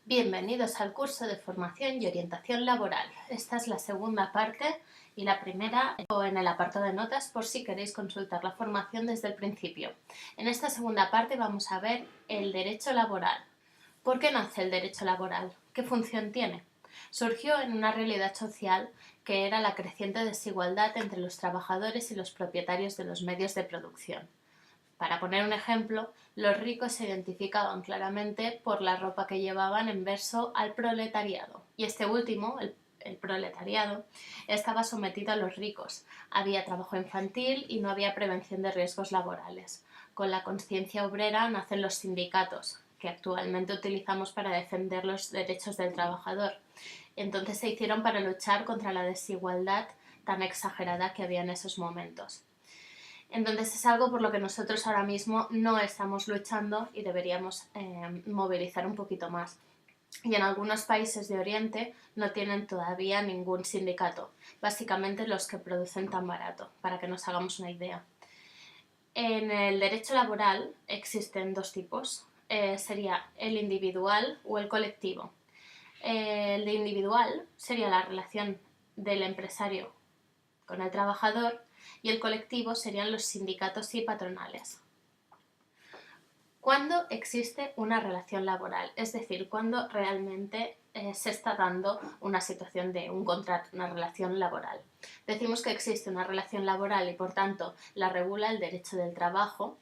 Bienvenidos al curso de formación y orientación laboral. Esta es la segunda parte y la primera en el apartado de notas por si queréis consultar la formación desde el principio. En esta segunda parte vamos a ver el derecho laboral. ¿Por qué nace el derecho laboral? ¿Qué función tiene? Surgió en una realidad social que era la creciente desigualdad entre los trabajadores y los propietarios de los medios de producción. Para poner un ejemplo, los ricos se identificaban claramente por la ropa que llevaban en verso al proletariado, y este último, el proletariado, estaba sometido a los ricos. Había trabajo infantil y no había prevención de riesgos laborales. Con la conciencia obrera nacen los sindicatos, que actualmente utilizamos para defender los derechos del trabajador. Entonces se hicieron para luchar contra la desigualdad tan exagerada que había en esos momentos. Entonces es algo por lo que nosotros ahora mismo no estamos luchando y deberíamos movilizar un poquito más. Y en algunos países de Oriente no tienen todavía ningún sindicato, básicamente los que producen tan barato, para que nos hagamos una idea. En el derecho laboral existen dos tipos, sería el individual o el colectivo. El de individual sería la relación del empresario con el trabajador y el colectivo serían los sindicatos y patronales. ¿Cuándo existe una relación laboral? Es decir, cuando realmente se está dando una situación de un contrato, una relación laboral. Decimos que existe una relación laboral y por tanto la regula el derecho del trabajo,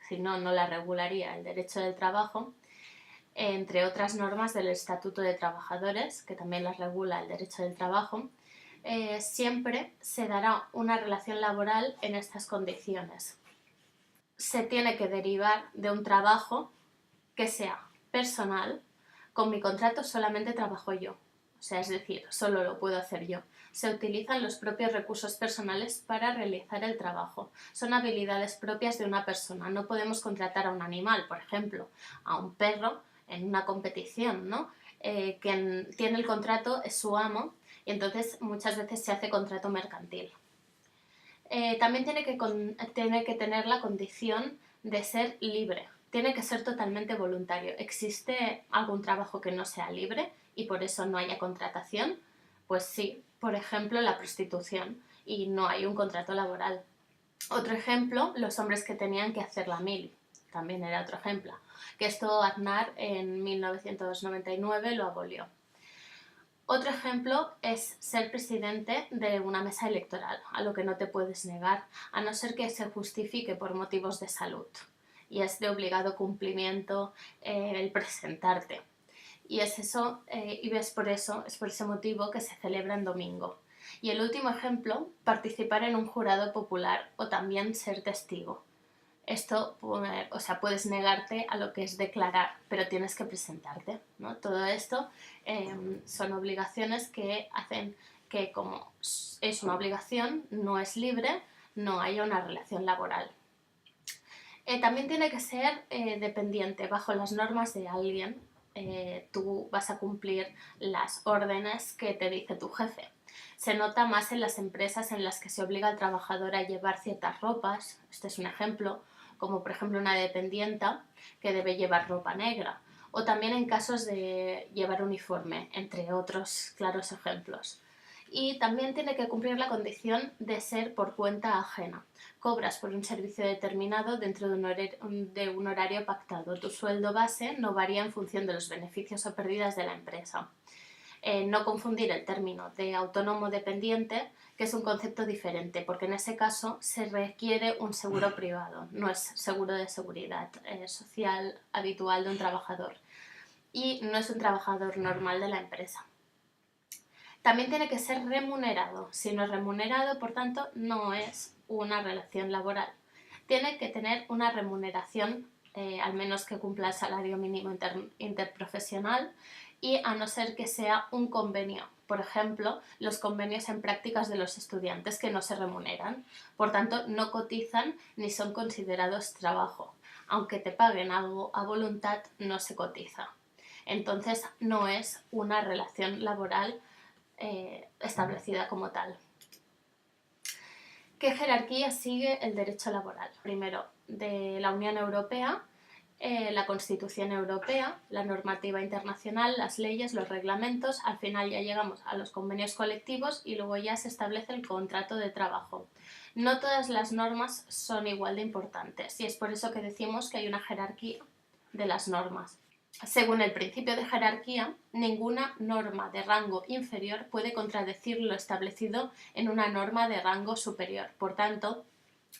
si no, no la regularía el derecho del trabajo, entre otras normas del Estatuto de Trabajadores, que también las regula el derecho del trabajo. Siempre se dará una relación laboral en estas condiciones. Se tiene que derivar de un trabajo que sea personal. Con mi contrato solamente trabajo yo, o sea, es decir, solo lo puedo hacer yo. Se utilizan los propios recursos personales para realizar el trabajo. Son habilidades propias de una persona. No podemos contratar a un animal, por ejemplo, a un perro en una competición, ¿no? Quien tiene el contrato es su amo y entonces muchas veces se hace contrato mercantil. También tiene que tener la condición de ser libre. Tiene que ser totalmente voluntario. ¿Existe algún trabajo que no sea libre y por eso no haya contratación? Pues sí, por ejemplo, la prostitución y no hay un contrato laboral. Otro ejemplo, los hombres que tenían que hacer la mili. También era otro ejemplo. Que esto Aznar en 1999 lo abolió. Otro ejemplo es ser presidente de una mesa electoral, a lo que no te puedes negar, a no ser que se justifique por motivos de salud. Y es de obligado cumplimiento el presentarte. Y es eso, y es por ese motivo que se celebra en domingo. Y el último ejemplo, participar en un jurado popular o también ser testigo. Esto, o sea, puedes negarte a lo que es declarar, pero tienes que presentarte, ¿no? Todo esto son obligaciones que hacen que, como es una obligación, no es libre, no haya una relación laboral. También tiene que ser dependiente bajo las normas de alguien. Tú vas a cumplir las órdenes que te dice tu jefe. Se nota más en las empresas en las que se obliga al trabajador a llevar ciertas ropas, este es un ejemplo, como por ejemplo una dependienta que debe llevar ropa negra, o también en casos de llevar uniforme, entre otros claros ejemplos. Y también tiene que cumplir la condición de ser por cuenta ajena. Cobras por un servicio determinado dentro de un horario pactado. Tu sueldo base no varía en función de los beneficios o pérdidas de la empresa. No confundir el término de autónomo dependiente, que es un concepto diferente, porque en ese caso se requiere un seguro privado, no es seguro de seguridad social habitual de un trabajador. Y no es un trabajador normal de la empresa. También tiene que ser remunerado. Si no es remunerado, por tanto, no es una relación laboral. Tiene que tener una remuneración, al menos que cumpla el salario mínimo interprofesional, y a no ser que sea un convenio. Por ejemplo, los convenios en prácticas de los estudiantes que no se remuneran. Por tanto, no cotizan ni son considerados trabajo. Aunque te paguen algo a voluntad, no se cotiza. Entonces, no es una relación laboral establecida como tal. ¿Qué jerarquía sigue el derecho laboral? Primero, de la Unión Europea la Constitución Europea, la normativa internacional, las leyes, los reglamentos, al final ya llegamos a los convenios colectivos y luego ya se establece el contrato de trabajo. No todas las normas son igual de importantes y es por eso que decimos que hay una jerarquía de las normas. Según el principio de jerarquía, ninguna norma de rango inferior puede contradecir lo establecido en una norma de rango superior. Por tanto,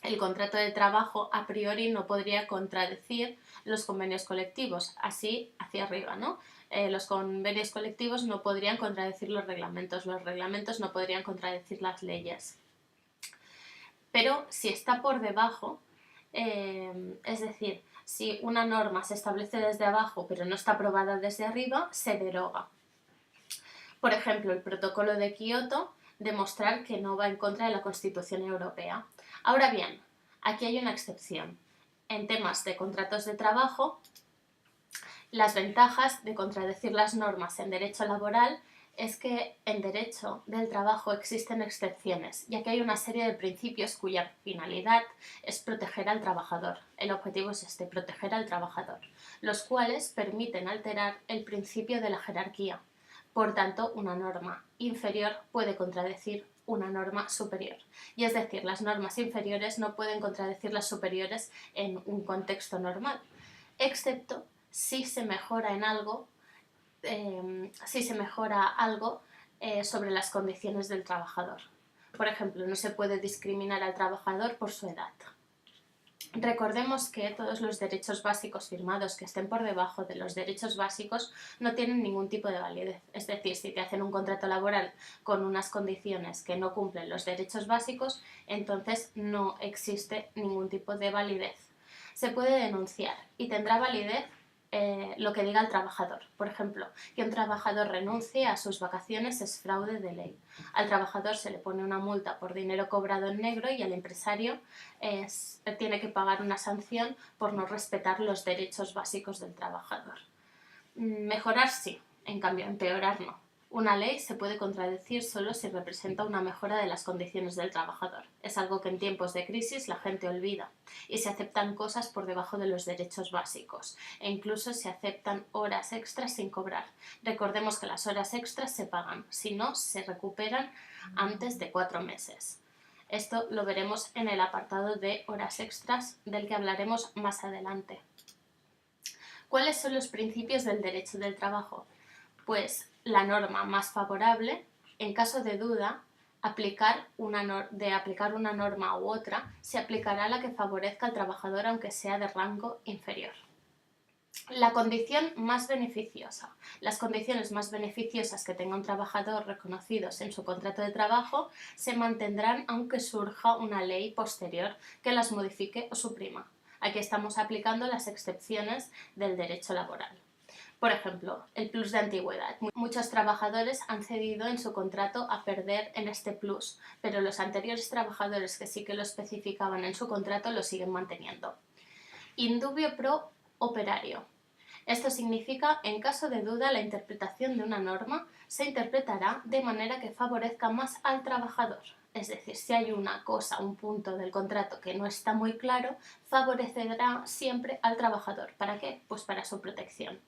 el contrato de trabajo a priori no podría contradecir los convenios colectivos, así hacia arriba, ¿no? Los convenios colectivos no podrían contradecir los reglamentos no podrían contradecir las leyes. Pero si está por debajo, es decir, si una norma se establece desde abajo pero no está aprobada desde arriba, se deroga. Por ejemplo, el protocolo de Kioto, demostrar que no va en contra de la Constitución Europea. Ahora bien, aquí hay una excepción. En temas de contratos de trabajo, las ventajas de contradecir las normas en derecho laboral es que en derecho del trabajo existen excepciones, ya que hay una serie de principios cuya finalidad es proteger al trabajador. El objetivo es este, proteger al trabajador, los cuales permiten alterar el principio de la jerarquía. Por tanto, una norma inferior puede contradecir una norma superior. Y es decir, las normas inferiores no pueden contradecir las superiores en un contexto normal, excepto si se mejora en algo, sobre las condiciones del trabajador. Por ejemplo, no se puede discriminar al trabajador por su edad. Recordemos que todos los derechos básicos firmados que estén por debajo de los derechos básicos no tienen ningún tipo de validez. Es decir, si te hacen un contrato laboral con unas condiciones que no cumplen los derechos básicos, entonces no existe ningún tipo de validez. Se puede denunciar y tendrá validez lo que diga el trabajador. Por ejemplo, que un trabajador renuncie a sus vacaciones es fraude de ley. Al trabajador se le pone una multa por dinero cobrado en negro y al empresario tiene que pagar una sanción por no respetar los derechos básicos del trabajador. Mejorar sí, en cambio empeorar no. Una ley se puede contradecir solo si representa una mejora de las condiciones del trabajador. Es algo que en tiempos de crisis la gente olvida y se aceptan cosas por debajo de los derechos básicos e incluso se aceptan horas extras sin cobrar. Recordemos que las horas extras se pagan, si no, se recuperan antes de 4 meses. Esto lo veremos en el apartado de horas extras del que hablaremos más adelante. ¿Cuáles son los principios del derecho del trabajo? Pues la norma más favorable, en caso de duda, aplicar una norma u otra, se aplicará la que favorezca al trabajador aunque sea de rango inferior. La condición más beneficiosa. Las condiciones más beneficiosas que tenga un trabajador reconocidos en su contrato de trabajo se mantendrán aunque surja una ley posterior que las modifique o suprima. Aquí estamos aplicando las excepciones del derecho laboral. Por ejemplo, el plus de antigüedad. Muchos trabajadores han cedido en su contrato a perder en este plus, pero los anteriores trabajadores que sí que lo especificaban en su contrato lo siguen manteniendo. Indubio pro operario. Esto significa, en caso de duda, la interpretación de una norma se interpretará de manera que favorezca más al trabajador. Es decir, si hay una cosa, un punto del contrato que no está muy claro, favorecerá siempre al trabajador. ¿Para qué? Pues para su protección.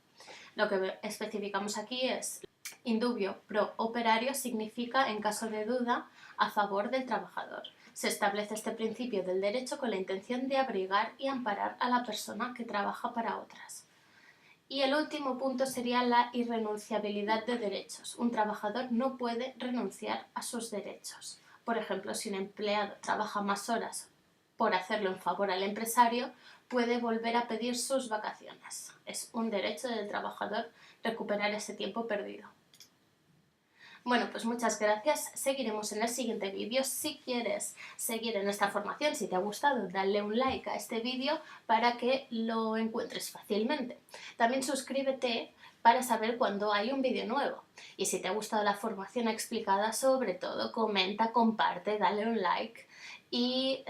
Lo que especificamos aquí es indubio pro operario significa, en caso de duda, a favor del trabajador. Se establece este principio del derecho con la intención de abrigar y amparar a la persona que trabaja para otras. Y el último punto sería la irrenunciabilidad de derechos. Un trabajador no puede renunciar a sus derechos. Por ejemplo, si un empleado trabaja más horas por hacerlo en favor al empresario, puede volver a pedir sus vacaciones. Es un derecho del trabajador recuperar ese tiempo perdido. Bueno, pues muchas gracias. Seguiremos en el siguiente vídeo. Si quieres seguir en esta formación, si te ha gustado, dale un like a este vídeo para que lo encuentres fácilmente. También suscríbete para saber cuando hay un vídeo nuevo. Y si te ha gustado la formación explicada, sobre todo, comenta, comparte, dale un like y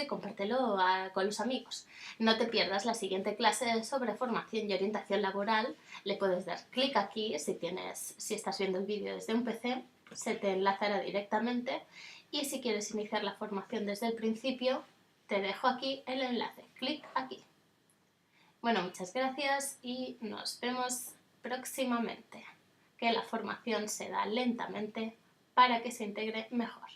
compártelo con los amigos. No te pierdas la siguiente clase sobre formación y orientación laboral. Le puedes dar clic aquí si estás viendo el vídeo desde un PC, se te enlazará directamente y si quieres iniciar la formación desde el principio, te dejo aquí el enlace. Clic aquí. Bueno, muchas gracias y nos vemos próximamente. Que la formación se da lentamente para que se integre mejor.